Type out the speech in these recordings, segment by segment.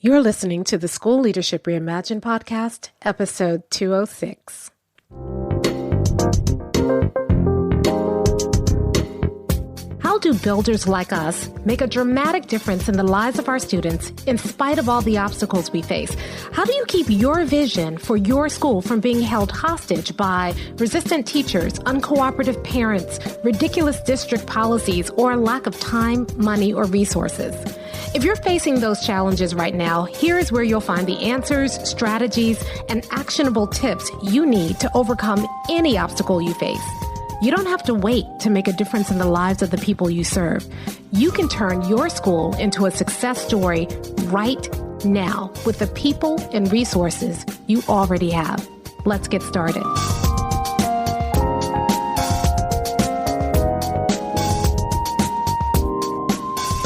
You're listening to the School Leadership Reimagined podcast, episode 206. How do builders like us make a dramatic difference in the lives of our students in spite of all the obstacles we face? How do you keep your vision for your school from being held hostage by resistant teachers, uncooperative parents, ridiculous district policies, or a lack of time, money, or resources? If you're facing those challenges right now, here is where you'll find the answers, strategies, and actionable tips you need to overcome any obstacle you face. You don't have to wait to make a difference in the lives of the people you serve. You can turn your school into a success story right now with the people and resources you already have. Let's get started.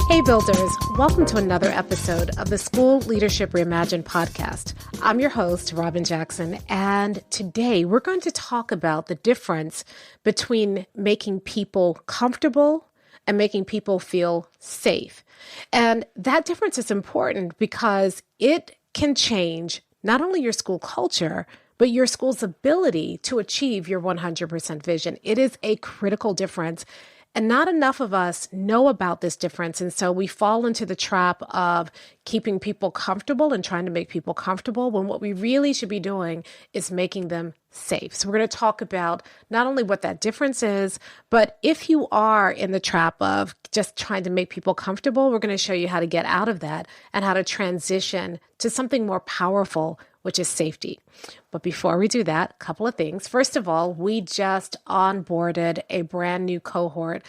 Hey builders, welcome to another episode of the School Leadership Reimagined podcast. I'm your host, Robyn Jackson, and today we're going to talk about the difference between making people comfortable and making people feel safe. And that difference is important because it can change not only your school culture, but your school's ability to achieve your 100% vision. It is a critical difference. And not enough of us know about this difference. And so we fall into the trap of keeping people comfortable and trying to make people comfortable when what we really should be doing is making them safe. So we're going to talk about not only what that difference is, but if you are in the trap of just trying to make people comfortable, we're going to show you how to get out of that and how to transition to something more powerful, which is safety. But before we do that, a couple of things. First of all, we just onboarded a brand new cohort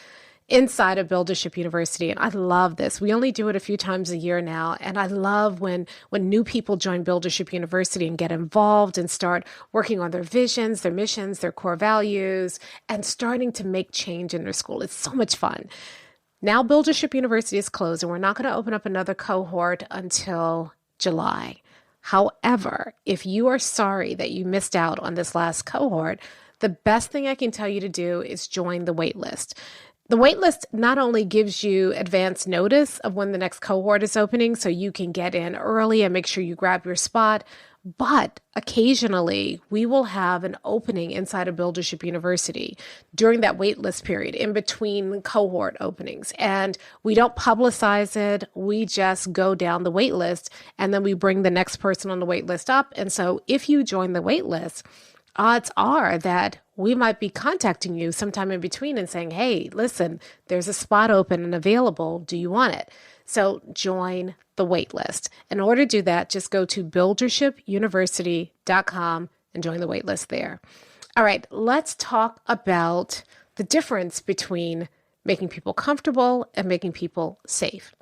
inside of Buildership University. And I love this. We only do it a few times a year now. And I love when new people join Buildership University and get involved and start working on their visions, their missions, their core values, and starting to make change in their school. It's so much fun. Now Buildership University is closed and we're not going to open up another cohort until July. However, if you are sorry that you missed out on this last cohort, the best thing I can tell you to do is join the waitlist. The waitlist not only gives you advance notice of when the next cohort is opening, so you can get in early and make sure you grab your spot, but occasionally we will have an opening inside of Buildership University during that waitlist period in between cohort openings. And we don't publicize it. We just go down the waitlist and then we bring the next person on the waitlist up. And so if you join the waitlist, odds are that we might be contacting you sometime in between and saying, hey, listen, there's a spot open and available. Do you want it? So join the waitlist. In order to do that, just go to buildershipuniversity.com and join the waitlist there. All right, let's talk about the difference between making people comfortable and making people safe.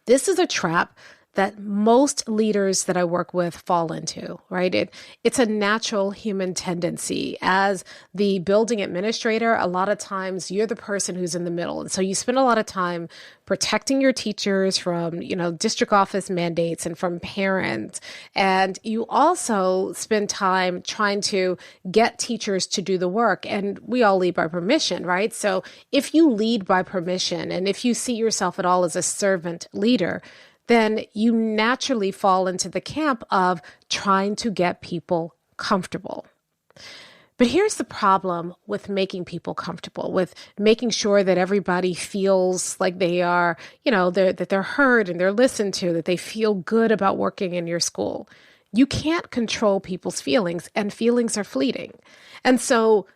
This is a trap that most leaders that I work with fall into, right? It's a natural human tendency. As the building administrator, a lot of times you're the person who's in the middle. And so you spend a lot of time protecting your teachers from, district office mandates and from parents. And you also spend time trying to get teachers to do the work. And we all lead by permission, right? So if you lead by permission, and if you see yourself at all as a servant leader, then you naturally fall into the camp of trying to get people comfortable. But here's the problem with making people comfortable, with making sure that everybody feels like they are, that they're heard and they're listened to, that they feel good about working in your school. You can't control people's feelings, and feelings are fleeting. And so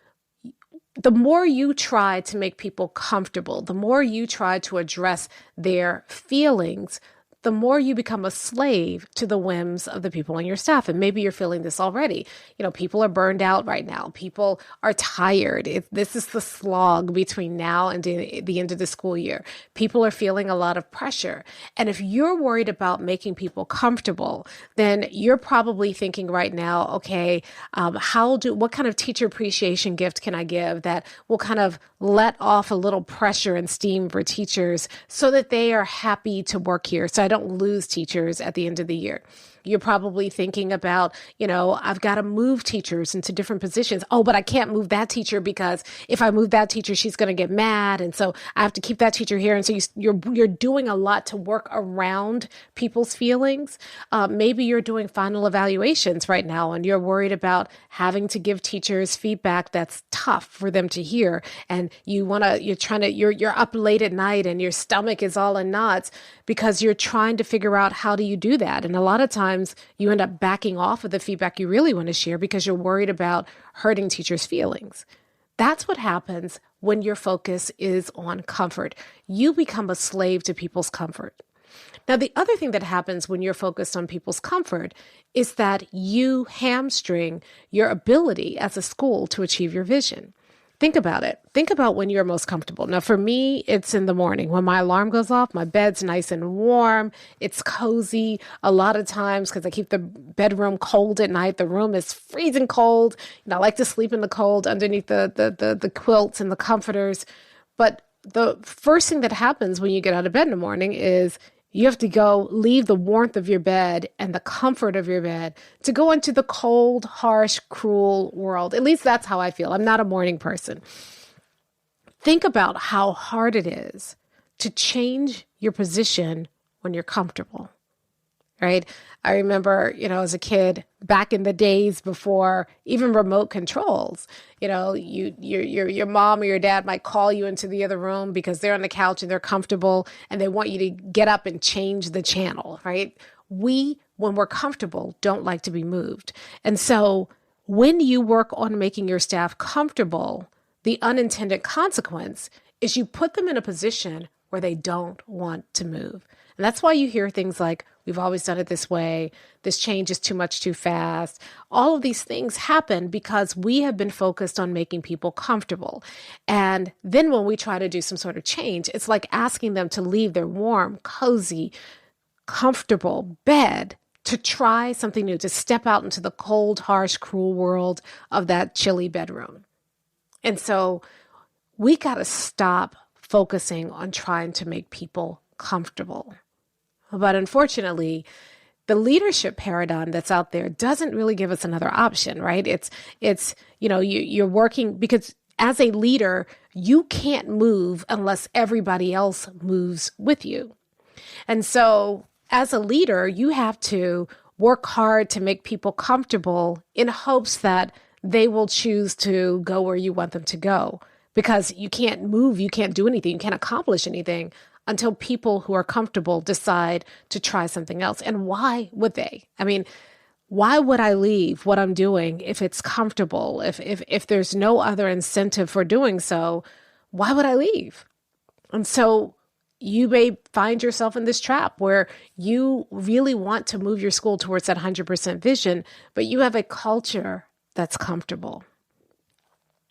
the more you try to make people comfortable, the more you try to address their feelings, the more you become a slave to the whims of the people on your staff. And maybe you're feeling this already. People are burned out right now. People are tired. This is the slog between now and the end of the school year. People are feeling a lot of pressure. And if you're worried about making people comfortable, then you're probably thinking right now, okay, what kind of teacher appreciation gift can I give that will kind of let off a little pressure and steam for teachers so that they are happy to work here? So I don't lose teachers at the end of the year. You're probably thinking about, I've got to move teachers into different positions. Oh, but I can't move that teacher because if I move that teacher, she's going to get mad. And so I have to keep that teacher here. And so you're doing a lot to work around people's feelings. Maybe you're doing final evaluations right now and you're worried about having to give teachers feedback that's tough for them to hear. And you're up late at night and your stomach is all in knots because you're trying to figure out how do you do that. And a lot of times you end up backing off of the feedback you really want to share because you're worried about hurting teachers' feelings. That's what happens when your focus is on comfort. You become a slave to people's comfort. Now, the other thing that happens when you're focused on people's comfort is that you hamstring your ability as a school to achieve your vision. Think about it. Think about when you're most comfortable. Now, for me, it's in the morning. When my alarm goes off, my bed's nice and warm. It's cozy. A lot of times, because I keep the bedroom cold at night, the room is freezing cold. I like to sleep in the cold underneath the quilts and the comforters. But the first thing that happens when you get out of bed in the morning is you have to leave the warmth of your bed and the comfort of your bed to go into the cold, harsh, cruel world. At least that's how I feel. I'm not a morning person. Think about how hard it is to change your position when you're comfortable, right? I remember, as a kid, back in the days before even remote controls, your mom or your dad might call you into the other room because they're on the couch and they're comfortable and they want you to get up and change the channel, right? When we're comfortable, don't like to be moved. And so when you work on making your staff comfortable, the unintended consequence is you put them in a position where they don't want to move. And that's why you hear things like, we've always done it this way, this change is too much too fast. All of these things happen because we have been focused on making people comfortable. And then when we try to do some sort of change, it's like asking them to leave their warm, cozy, comfortable bed to try something new, to step out into the cold, harsh, cruel world of that chilly bedroom. And so we got to stop focusing on trying to make people comfortable. But unfortunately, the leadership paradigm that's out there doesn't really give us another option, right? You're working because as a leader, you can't move unless everybody else moves with you. And so as a leader, you have to work hard to make people comfortable in hopes that they will choose to go where you want them to go. Because you can't move, you can't do anything, you can't accomplish anything until people who are comfortable decide to try something else. And why would they? I mean, why would I leave what I'm doing if it's comfortable? If there's no other incentive for doing so, why would I leave? And so you may find yourself in this trap where you really want to move your school towards that 100% vision, but you have a culture that's comfortable.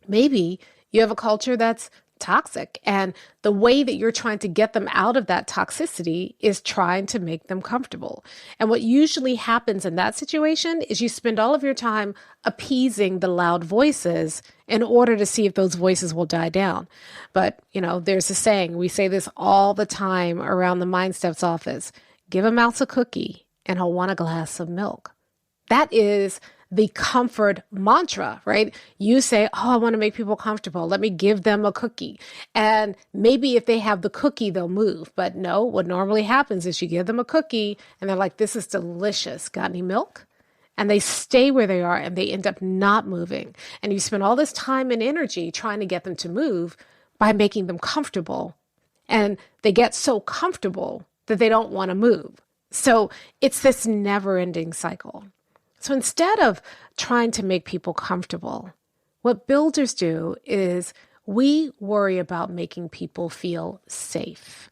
Maybe you have a culture that's toxic, and the way that you're trying to get them out of that toxicity is trying to make them comfortable. And what usually happens in that situation is you spend all of your time appeasing the loud voices in order to see if those voices will die down. But, there's a saying, we say this all the time around the MindSteps office, give a mouse a cookie and he'll want a glass of milk. That is the comfort mantra, right? You say, I want to make people comfortable. Let me give them a cookie. And maybe if they have the cookie, they'll move. But no, what normally happens is you give them a cookie and they're like, this is delicious. Got any milk? And they stay where they are and they end up not moving. And you spend all this time and energy trying to get them to move by making them comfortable. And they get so comfortable that they don't want to move. So it's this never-ending cycle. So instead of trying to make people comfortable, what builders do is we worry about making people feel safe.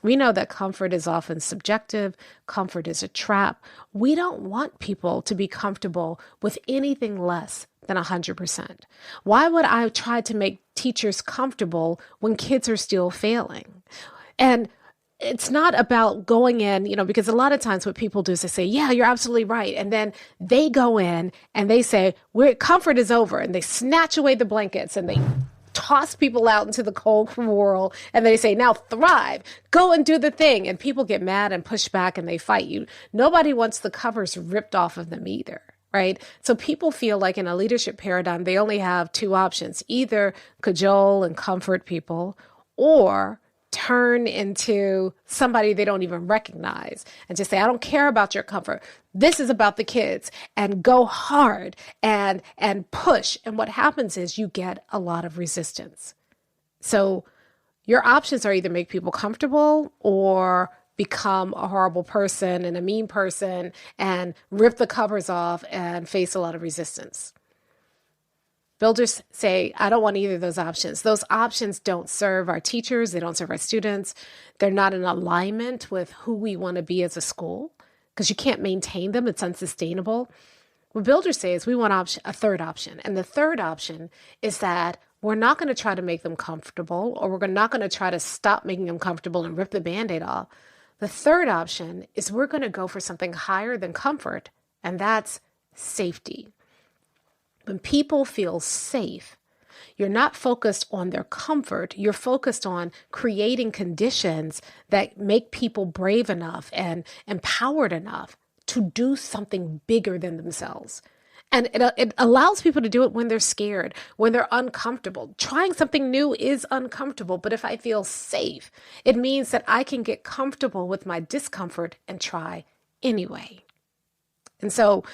We know that comfort is often subjective. Comfort is a trap. We don't want people to be comfortable with anything less than 100%. Why would I try to make teachers comfortable when kids are still failing? And it's not about going in, because a lot of times what people do is they say, yeah, you're absolutely right. And then they go in and they say, comfort is over. And they snatch away the blankets and they toss people out into the cold world and they say, now thrive, go and do the thing. And people get mad and push back and they fight you. Nobody wants the covers ripped off of them either. Right? So people feel like in a leadership paradigm, they only have two options, either cajole and comfort people or turn into somebody they don't even recognize and just say, I don't care about your comfort. This is about the kids, and go hard and push. And what happens is you get a lot of resistance. So your options are either make people comfortable or become a horrible person and a mean person and rip the covers off and face a lot of resistance. Builders say, I don't want either of those options. Those options don't serve our teachers. They don't serve our students. They're not in alignment with who we want to be as a school because you can't maintain them. It's unsustainable. What builders say is we want a third option. And the third option is that we're not going to try to make them comfortable, or we're not going to try to stop making them comfortable and rip the Band-Aid off. The third option is we're going to go for something higher than comfort, and that's safety. When people feel safe, you're not focused on their comfort. You're focused on creating conditions that make people brave enough and empowered enough to do something bigger than themselves. And it allows people to do it when they're scared, when they're uncomfortable. Trying something new is uncomfortable, but if I feel safe, it means that I can get comfortable with my discomfort and try anyway. And so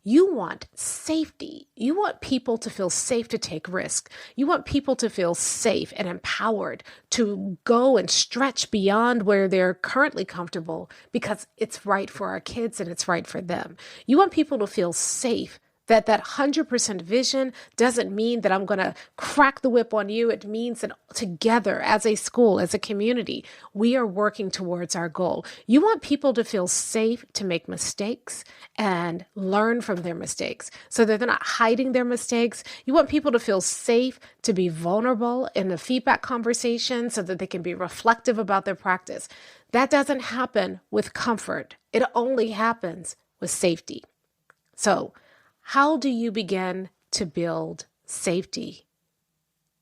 you want safety. You want people to feel safe to take risks. You want people to feel safe and empowered to go and stretch beyond where they're currently comfortable because it's right for our kids and it's right for them. You want people to feel safe. That 100% vision doesn't mean that I'm going to crack the whip on you. It means that together as a school, as a community, we are working towards our goal. You want people to feel safe to make mistakes and learn from their mistakes so that they're not hiding their mistakes. You want people to feel safe to be vulnerable in the feedback conversation so that they can be reflective about their practice. That doesn't happen with comfort. It only happens with safety. So, how do you begin to build safety?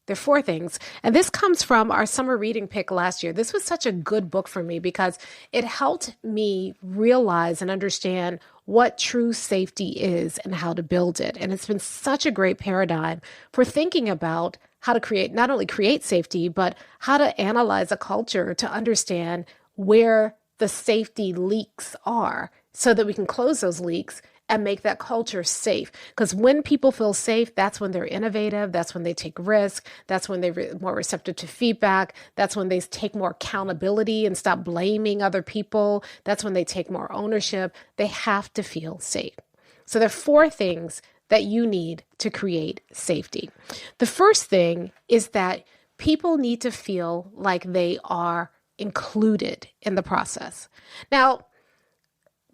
There are 4 things, and this comes from our summer reading pick last year. This was such a good book for me because it helped me realize and understand what true safety is and how to build it. And it's been such a great paradigm for thinking about how to not only create safety, but how to analyze a culture to understand where the safety leaks are so that we can close those leaks and make that culture safe. Because when people feel safe, that's when they're innovative. That's when they take risks. That's when they're more receptive to feedback. That's when they take more accountability and stop blaming other people. That's when they take more ownership. They have to feel safe. So there are 4 things that you need to create safety. The first thing is that people need to feel like they are included in the process. Now,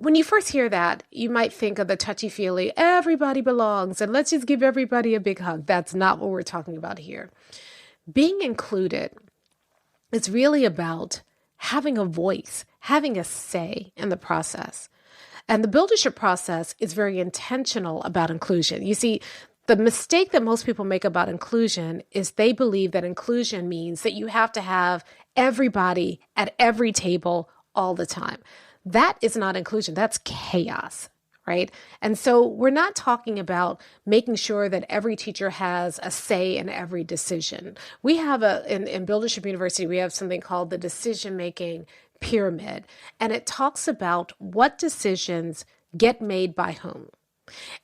when you first hear that, you might think of the touchy-feely, everybody belongs, and let's just give everybody a big hug. That's not what we're talking about here. Being included is really about having a voice, having a say in the process. And the buildership process is very intentional about inclusion. You see, the mistake that most people make about inclusion is they believe that inclusion means that you have to have everybody at every table all the time. That is not inclusion. That's chaos, right? And so we're not talking about making sure that every teacher has a say in every decision. We have in Buildership University, we have something called the decision-making pyramid, and it talks about what decisions get made by whom.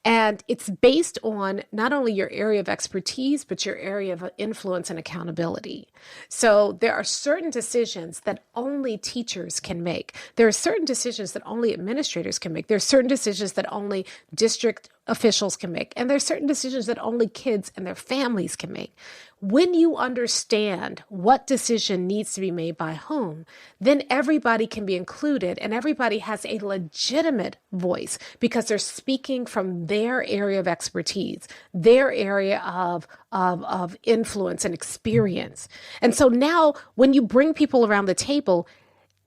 And it's based on not only your area of expertise, but your area of influence and accountability. So there are certain decisions that only teachers can make. There are certain decisions that only administrators can make. There are certain decisions that only district officials can make. And there are certain decisions that only kids and their families can make. When you understand what decision needs to be made by whom, then everybody can be included and everybody has a legitimate voice because they're speaking from their area of expertise, their area of influence and experience. And so now when you bring people around the table,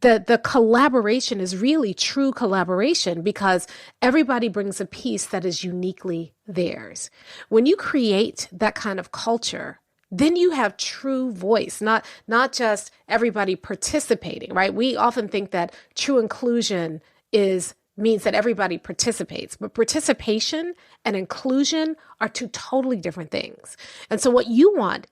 the collaboration is really true collaboration because everybody brings a piece that is uniquely theirs. When you create that kind of culture, then you have true voice, not just everybody participating, right? We often think that true inclusion means that everybody participates, but participation and inclusion are two totally different things. And so what you want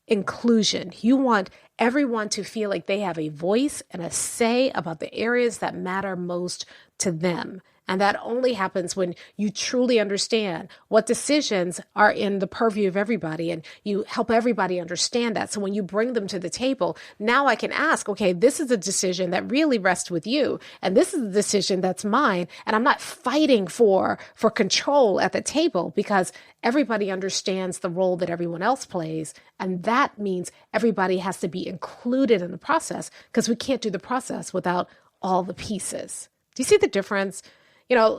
inclusion. You want everyone to feel like they have a voice and a say about the areas that matter most to them. And that only happens when you truly understand what decisions are in the purview of everybody, and you help everybody understand that. So when you bring them to the table, now I can ask, okay, this is a decision that really rests with you, and this is a decision that's mine, and I'm not fighting for control at the table, because everybody understands the role that everyone else plays, and that means everybody has to be included in the process, because we can't do the process without all the pieces. Do you see the difference?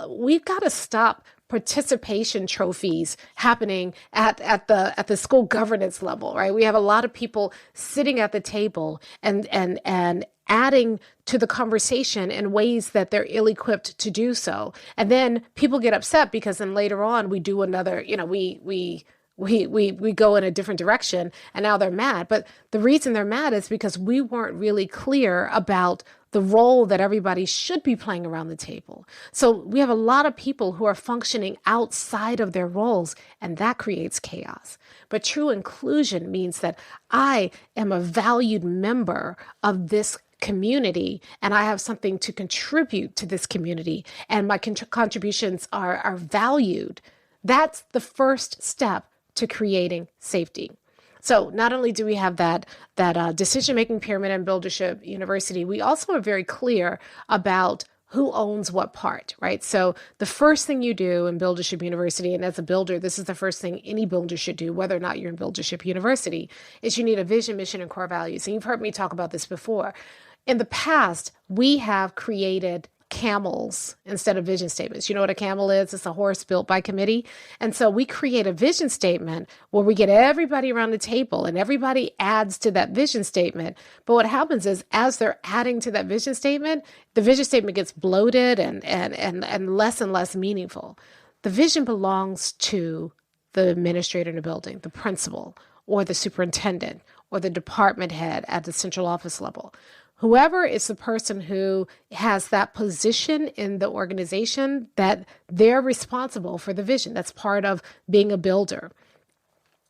We've got to stop participation trophies happening at the school governance level, right? We have a lot of people sitting at the table and adding to the conversation in ways that they're ill-equipped to do so. And then people get upset because then later on we do another, we go in a different direction, and now they're mad. But the reason they're mad is because we weren't really clear about the role that everybody should be playing around the table. So we have a lot of people who are functioning outside of their roles, and that creates chaos. But true inclusion means that I am a valued member of this community, and I have something to contribute to this community, and my contributions are valued. That's the first step to creating safety. So not only do we have that decision-making pyramid in Buildership University, we also are very clear about who owns what part, right? So the first thing you do in Buildership University, and as a builder, this is the first thing any builder should do, whether or not you're in Buildership University, is you need a vision, mission, and core values. And you've heard me talk about this before. In the past, we have created camels instead of vision statements. You know what a camel is? It's a horse built by committee. And so we create a vision statement where we get everybody around the table and everybody adds to that vision statement. But what happens is, as they're adding to that vision statement, the vision statement gets bloated and less meaningful. The vision belongs to the administrator in the building, the principal, or the superintendent, or the department head at the central office level. Whoever is the person who has that position in the organization, that they're responsible for the vision. That's part of being a builder.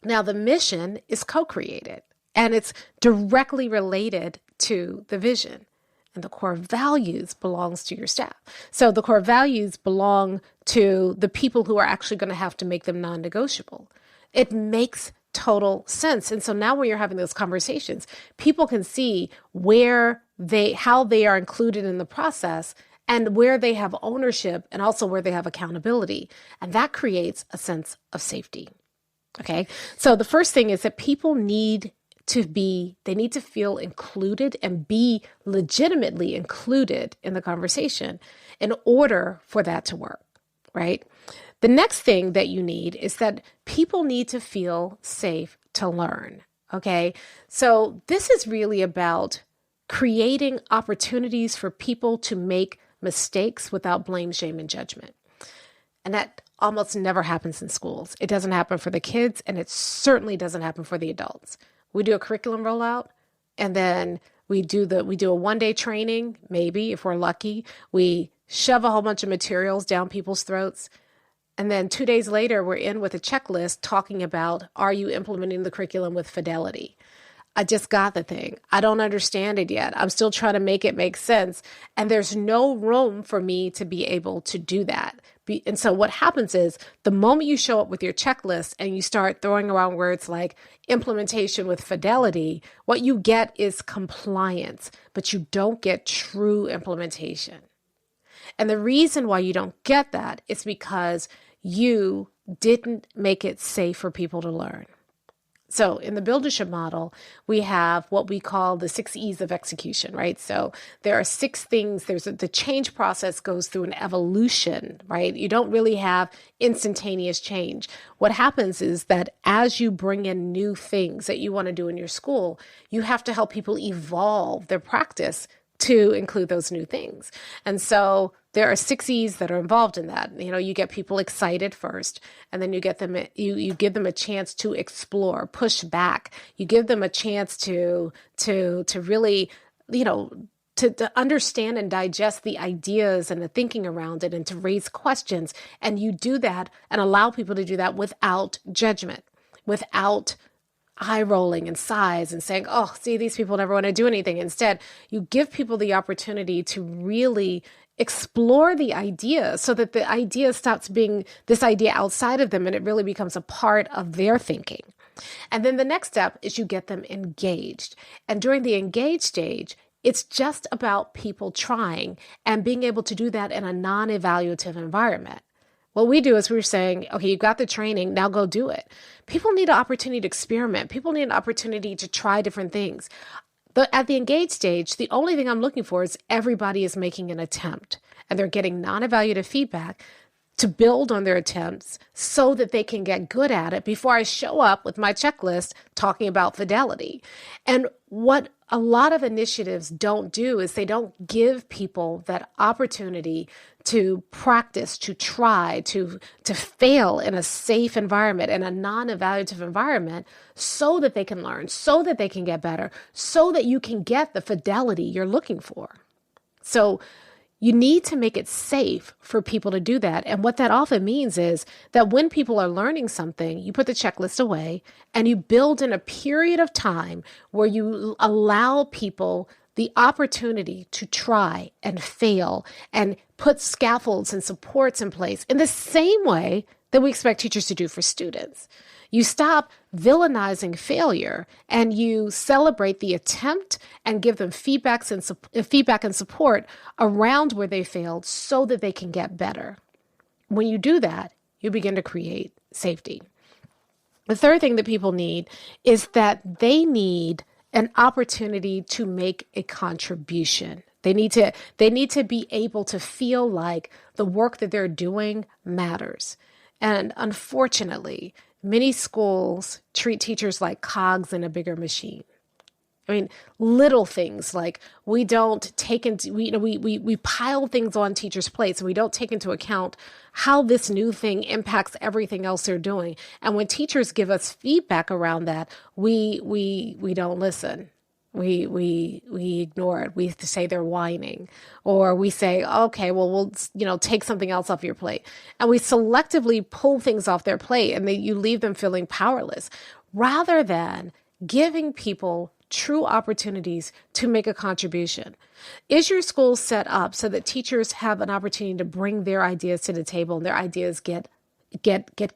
Now, the mission is co-created, and it's directly related to the vision. And the core values belongs to your staff. So the core values belong to the people who are actually going to have to make them non-negotiable. It makes total sense. And so now when you're having those conversations, people can see how they are included in the process, and where they have ownership, and also where they have accountability. And that creates a sense of safety. Okay. So the first thing is that people need to feel included and be legitimately included in the conversation in order for that to work, right? The next thing that you need is that people need to feel safe to learn, okay? So this is really about creating opportunities for people to make mistakes without blame, shame, and judgment. And that almost never happens in schools. It doesn't happen for the kids, and it certainly doesn't happen for the adults. We do a curriculum rollout, and then we do a one-day training, maybe, if we're lucky. We shove a whole bunch of materials down people's throats. And then 2 days later, we're in with a checklist talking about, are you implementing the curriculum with fidelity? I just got the thing. I don't understand it yet. I'm still trying to make it make sense. And there's no room for me to be able to do that. And so what happens is, the moment you show up with your checklist and you start throwing around words like implementation with fidelity, what you get is compliance, but you don't get true implementation. And the reason why you don't get that is because you didn't make it safe for people to learn. So in the buildership model, we have what we call the 6 E's of execution, right? So there are 6 things. The change process goes through an evolution, right? You don't really have instantaneous change. What happens is that as you bring in new things that you want to do in your school, you have to help people evolve their practice to include those new things. And so there are 6 E's that are involved in that. You get people excited first, and then you get them, you give them a chance to explore, push back. You give them a chance to really, to understand and digest the ideas and the thinking around it and to raise questions. And you do that and allow people to do that without judgment, without eye rolling and sighs and saying, oh, see, these people never want to do anything. Instead, you give people the opportunity to really explore the idea so that the idea stops being this idea outside of them and it really becomes a part of their thinking. And then the next step is you get them engaged. And during the engaged stage, it's just about people trying and being able to do that in a non-evaluative environment. What we do is we're saying, okay, you got the training, now go do it. People need an opportunity to experiment. People need an opportunity to try different things. But at the engaged stage, the only thing I'm looking for is everybody is making an attempt and they're getting non-evaluative feedback to build on their attempts so that they can get good at it before I show up with my checklist talking about fidelity. And what a lot of initiatives don't do is they don't give people that opportunity to practice, to try, to fail in a safe environment, in a non-evaluative environment, so that they can learn, so that they can get better, so that you can get the fidelity you're looking for. So you need to make it safe for people to do that. And what that often means is that when people are learning something, you put the checklist away and you build in a period of time where you allow people the opportunity to try and fail and put scaffolds and supports in place in the same way that we expect teachers to do for students. You stop villainizing failure and you celebrate the attempt and give them feedback and support around where they failed so that they can get better. When you do that, you begin to create safety. The third thing that people need is that they need an opportunity to make a contribution. They need to be able to feel like the work that they're doing matters. And unfortunately, many schools treat teachers like cogs in a bigger machine. I mean, little things like we don't take into, we pile things on teachers' plates and we don't take into account how this new thing impacts everything else they're doing. And when teachers give us feedback around that, we don't listen. We ignore it. We say they're whining, or we say, okay, well, we'll, take something else off your plate. And we selectively pull things off their plate and you leave them feeling powerless rather than giving people true opportunities to make a contribution. Is your school set up so that teachers have an opportunity to bring their ideas to the table and their ideas get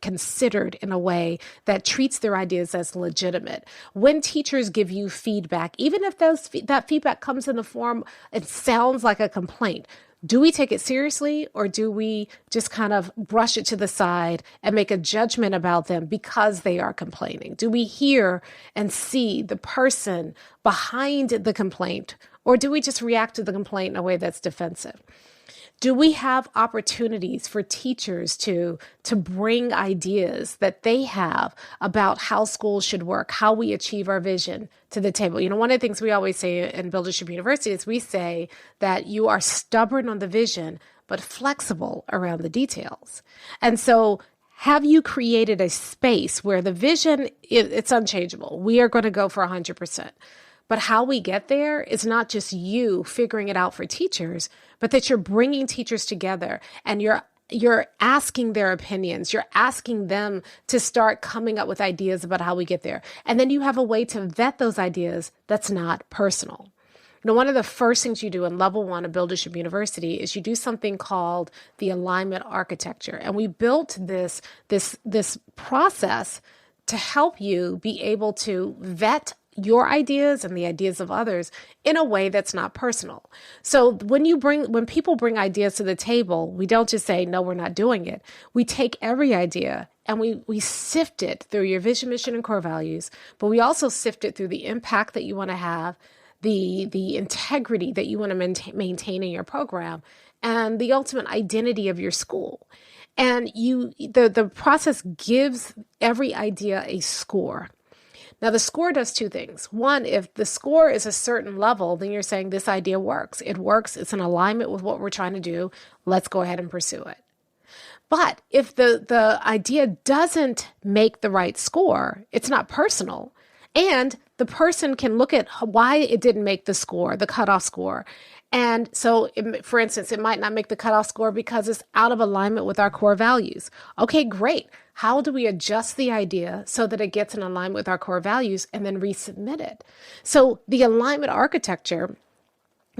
considered in a way that treats their ideas as legitimate? When teachers give you feedback, even if that feedback comes in the form, it sounds like a complaint, do we take it seriously or do we just kind of brush it to the side and make a judgment about them because they are complaining? Do we hear and see the person behind the complaint, or do we just react to the complaint in a way that's defensive? Do we have opportunities for teachers to bring ideas that they have about how schools should work, how we achieve our vision to the table? One of the things we always say in Buildership University is we say that you are stubborn on the vision, but flexible around the details. And so have you created a space where the vision, it's unchangeable? We are going to go for 100%. But how we get there is not just you figuring it out for teachers, but that you're bringing teachers together and you're asking their opinions. You're asking them to start coming up with ideas about how we get there. And then you have a way to vet those ideas that's not personal. One of the first things you do in level 1 of Buildership University is you do something called the alignment architecture. And we built this process to help you be able to vet your ideas and the ideas of others in a way that's not personal. So when people bring ideas to the table, we don't just say, no, we're not doing it. We take every idea and we sift it through your vision, mission, and core values, but we also sift it through the impact that you want to have, the integrity that you want to maintain in your program, and the ultimate identity of your school. And the process gives every idea a score. Now, the score does two things. One, if the score is a certain level, then you're saying this idea works. It works. It's in alignment with what we're trying to do. Let's go ahead and pursue it. But if the idea doesn't make the right score, it's not personal. And the person can look at why it didn't make the score, the cutoff score. And so, for instance, it might not make the cutoff score because it's out of alignment with our core values. Okay, great. How do we adjust the idea so that it gets in alignment with our core values and then resubmit it? So the alignment architecture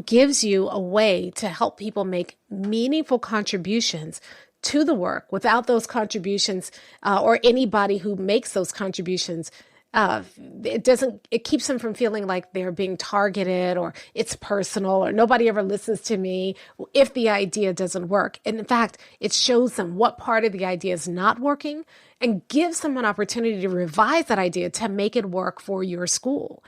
gives you a way to help people make meaningful contributions to the work without those contributions or anybody who makes those contributions. It keeps them from feeling like they're being targeted or it's personal or nobody ever listens to me if the idea doesn't work. And in fact, it shows them what part of the idea is not working and gives them an opportunity to revise that idea to make it work for your school.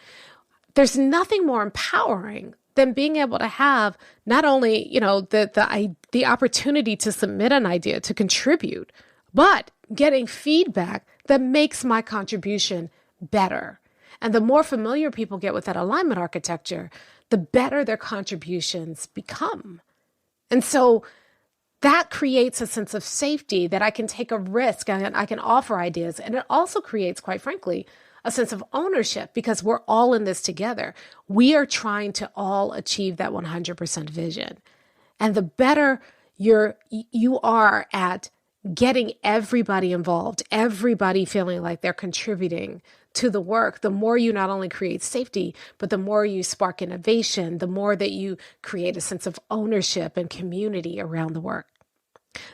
There's nothing more empowering than being able to have not only, the opportunity to submit an idea, to contribute, but getting feedback that makes my contribution better. And the more familiar people get with that alignment architecture, the better their contributions become. And so that creates a sense of safety that I can take a risk and I can offer ideas. And it also creates, quite frankly, a sense of ownership because we're all in this together. We are trying to all achieve that 100% vision. And the better you are at getting everybody involved, everybody feeling like they're contributing to the work, the more you not only create safety, but the more you spark innovation, the more that you create a sense of ownership and community around the work.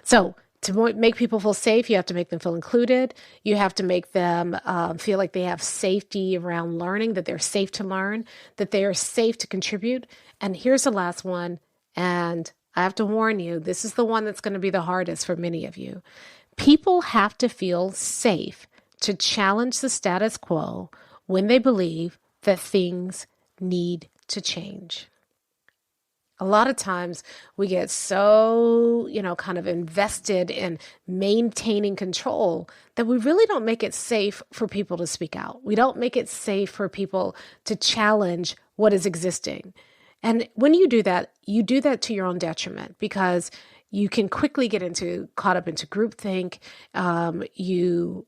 So to make people feel safe, you have to make them feel included. You have to make them feel like they have safety around learning, that they're safe to learn, that they are safe to contribute. And here's the last one. And I have to warn you, this is the one that's going to be the hardest for many of you. People have to feel safe to challenge the status quo when they believe that things need to change. A lot of times we get so, kind of invested in maintaining control that we really don't make it safe for people to speak out. We don't make it safe for people to challenge what is existing. And when you do that to your own detriment because you can quickly get caught up into groupthink. You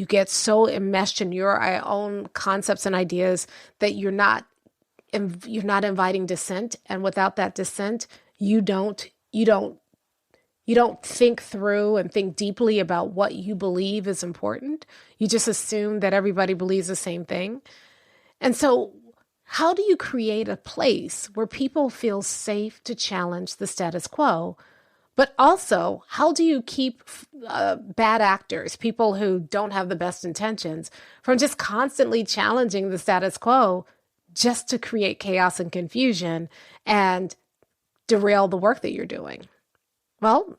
get so enmeshed in your own concepts and ideas that you're not inviting dissent, and without that dissent, you don't think through and think deeply about what you believe is important. You just assume that everybody believes the same thing. And so how do you create a place where people feel safe to challenge the status quo? But also, how do you keep bad actors, people who don't have the best intentions, from just constantly challenging the status quo just to create chaos and confusion and derail the work that you're doing? Well,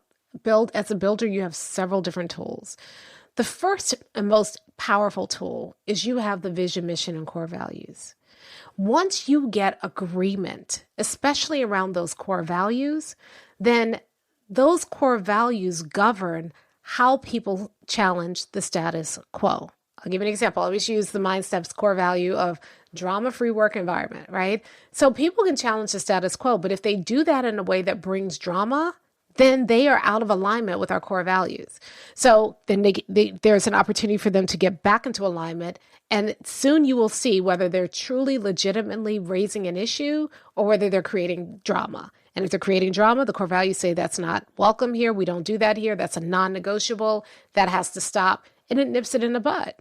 as a builder, you have several different tools. The first and most powerful tool is you have the vision, mission, and core values. Once you get agreement, especially around those core values, then those core values govern how people challenge the status quo. I'll give you an example. I always use the MindStep's core value of drama-free work environment, right? So people can challenge the status quo, but if they do that in a way that brings drama, then they are out of alignment with our core values. So then there's an opportunity for them to get back into alignment, and soon you will see whether they're truly legitimately raising an issue or whether they're creating drama. And if they're creating drama, the core values say that's not welcome here. We don't do that here. That's a non-negotiable. That has to stop. And it nips it in the bud.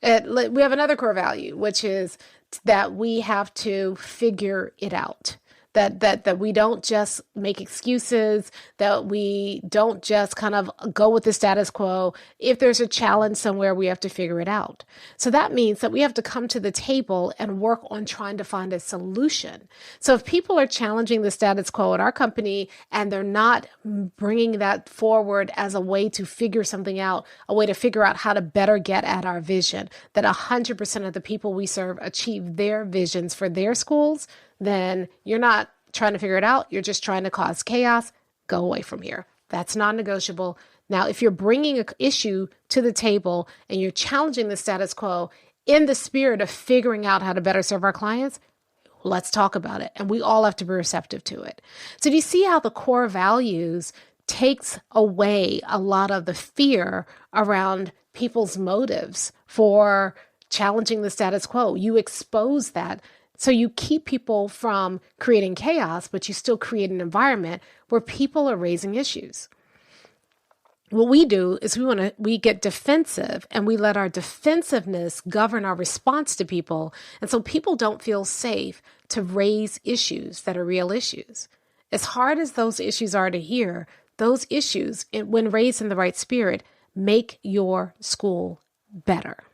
We have another core value, which is that we have to figure it out. That we don't just make excuses, that we don't just kind of go with the status quo. If there's a challenge somewhere, we have to figure it out. So that means that we have to come to the table and work on trying to find a solution. So if people are challenging the status quo at our company and they're not bringing that forward as a way to figure something out, a way to figure out how to better get at our vision, that 100% of the people we serve achieve their visions for their schools, then you're not trying to figure it out. You're just trying to cause chaos. Go away from here. That's non-negotiable. Now, if you're bringing an issue to the table and you're challenging the status quo, in the spirit of figuring out how to better serve our clients, let's talk about it. And we all have to be receptive to it. So do you see how the core values takes away a lot of the fear around people's motives for challenging the status quo? You expose that. So you keep people from creating chaos, but you still create an environment where people are raising issues. What we do is we get defensive, and we let our defensiveness govern our response to people. And so people don't feel safe to raise issues that are real issues. As hard as those issues are to hear, those issues, when raised in the right spirit, make your school better.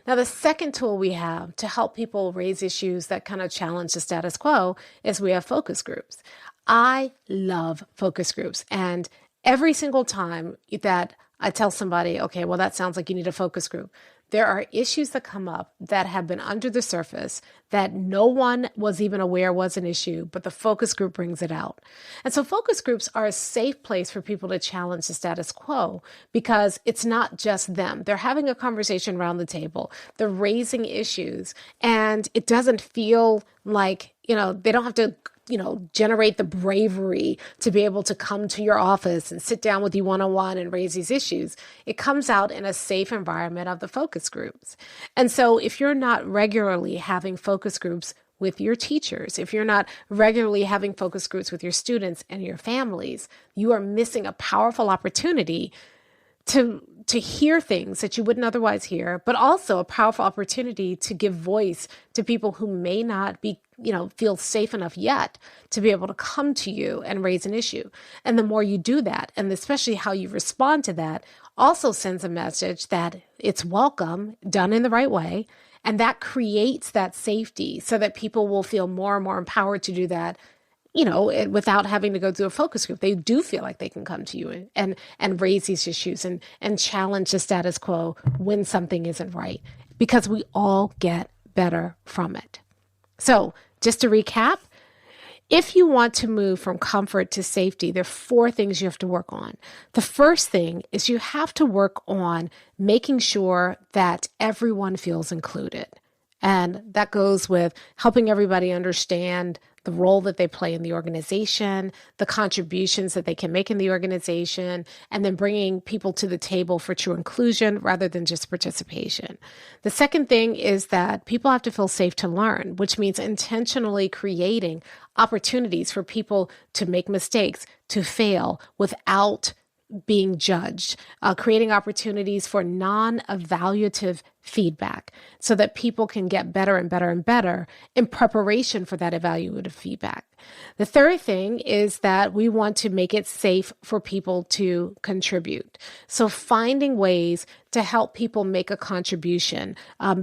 Now, the second tool we have to help people raise issues that kind of challenge the status quo is we have focus groups. I love focus groups, and every single time that I tell somebody, okay, well, that sounds like you need a focus group, there are issues that come up that have been under the surface that no one was even aware was an issue, but the focus group brings it out. And so focus groups are a safe place for people to challenge the status quo because it's not just them. They're having a conversation around the table. They're raising issues, and it doesn't feel like, they don't have to generate the bravery to be able to come to your office and sit down with you one-on-one and raise these issues. It comes out in a safe environment of the focus groups. And so if you're not regularly having focus groups with your teachers, if you're not regularly having focus groups with your students and your families, you are missing a powerful opportunity to hear things that you wouldn't otherwise hear, but also a powerful opportunity to give voice to people who may not be, feel safe enough yet to be able to come to you and raise an issue. And the more you do that, and especially how you respond to that, also sends a message that it's welcome, done in the right way. And that creates that safety so that people will feel more and more empowered to do that, without having to go through a focus group. They do feel like they can come to you and raise these issues and challenge the status quo when something isn't right, because we all get better from it. So just to recap, if you want to move from comfort to safety, there are 4 things you have to work on. The first thing is you have to work on making sure that everyone feels included. And that goes with helping everybody understand the role that they play in the organization, the contributions that they can make in the organization, and then bringing people to the table for true inclusion rather than just participation. The second thing is that people have to feel safe to learn, which means intentionally creating opportunities for people to make mistakes, to fail without being judged, creating opportunities for non-evaluative feedback so that people can get better and better and better in preparation for that evaluative feedback. The third thing is that we want to make it safe for people to contribute. So finding ways to help people make a contribution,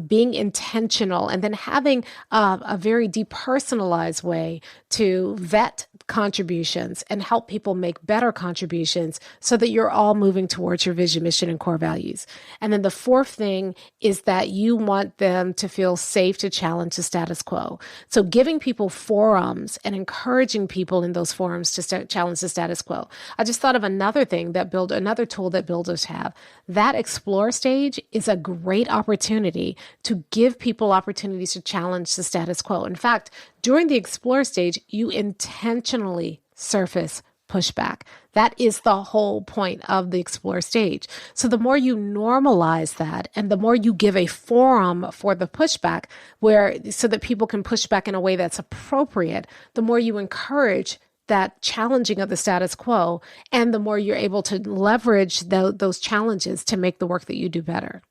being intentional, and then having a very depersonalized way to vet contributions and help people make better contributions so that you're all moving towards your vision, mission, and core values. And then the fourth thing is that you want them to feel safe to challenge the status quo. So giving people forums and encouraging people in those forums to challenge the status quo. I just thought of another thing another tool that builders have. That explore stage is a great opportunity to give people opportunities to challenge the status quo. In fact, during the explore stage, you intentionally surface pushback. That is the whole point of the explore stage. So the more you normalize that and the more you give a forum for the pushback so that people can push back in a way that's appropriate, the more you encourage that challenging of the status quo, and the more you're able to leverage those challenges to make the work that you do better.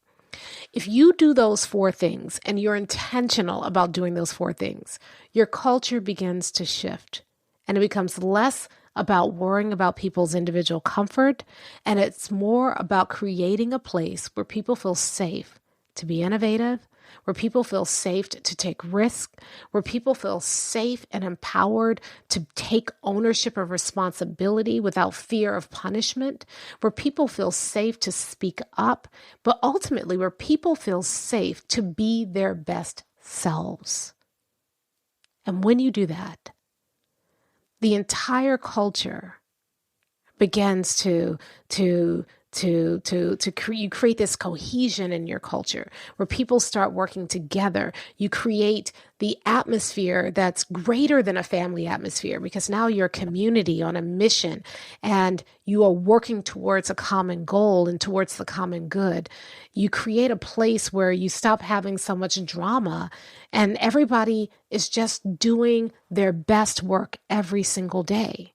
If you do those 4 things and you're intentional about doing those 4 things, your culture begins to shift and it becomes less about worrying about people's individual comfort, and it's more about creating a place where people feel safe to be innovative, where people feel safe to take risks, where people feel safe and empowered to take ownership of responsibility without fear of punishment, where people feel safe to speak up, but ultimately where people feel safe to be their best selves. And when you do that, the entire culture begins to you create this cohesion in your culture where people start working together. You create the atmosphere that's greater than a family atmosphere, because now you're a community on a mission and you are working towards a common goal and towards the common good. You create a place where you stop having so much drama and everybody is just doing their best work every single day.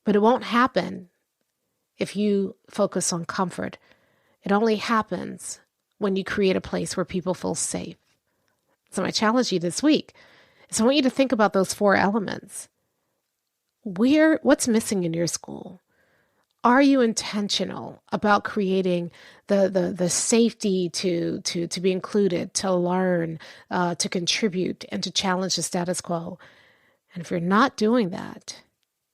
But it won't happen if you focus on comfort. It only happens when you create a place where people feel safe. So my challenge you this week is I want you to think about those 4 elements. What's missing in your school? Are you intentional about creating the safety to be included, to learn, to contribute, and to challenge the status quo? And if you're not doing that,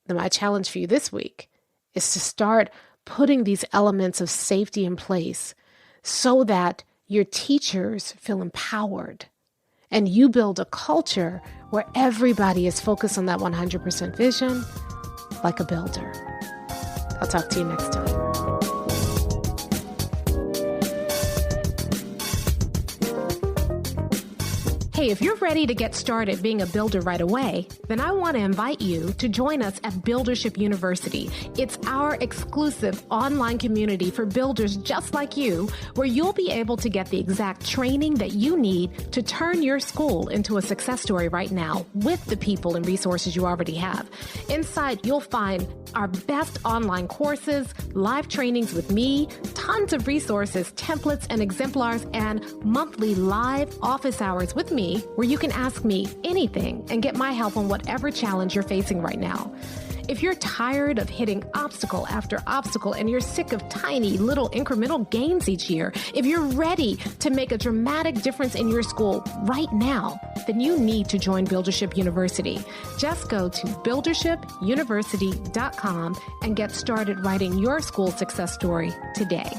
then my challenge for you this week is to start putting these elements of safety in place so that your teachers feel empowered and you build a culture where everybody is focused on that 100% vision like a builder. I'll talk to you next time. Hey, if you're ready to get started being a builder right away, then I want to invite you to join us at Buildership University. It's our exclusive online community for builders just like you, where you'll be able to get the exact training that you need to turn your school into a success story right now with the people and resources you already have. Inside, you'll find our best online courses, live trainings with me, tons of resources, templates, and exemplars, and monthly live office hours with me, where you can ask me anything and get my help on whatever challenge you're facing right now. If you're tired of hitting obstacle after obstacle and you're sick of tiny little incremental gains each year, if you're ready to make a dramatic difference in your school right now, then you need to join Buildership University. Just go to buildershipuniversity.com and get started writing your school success story today.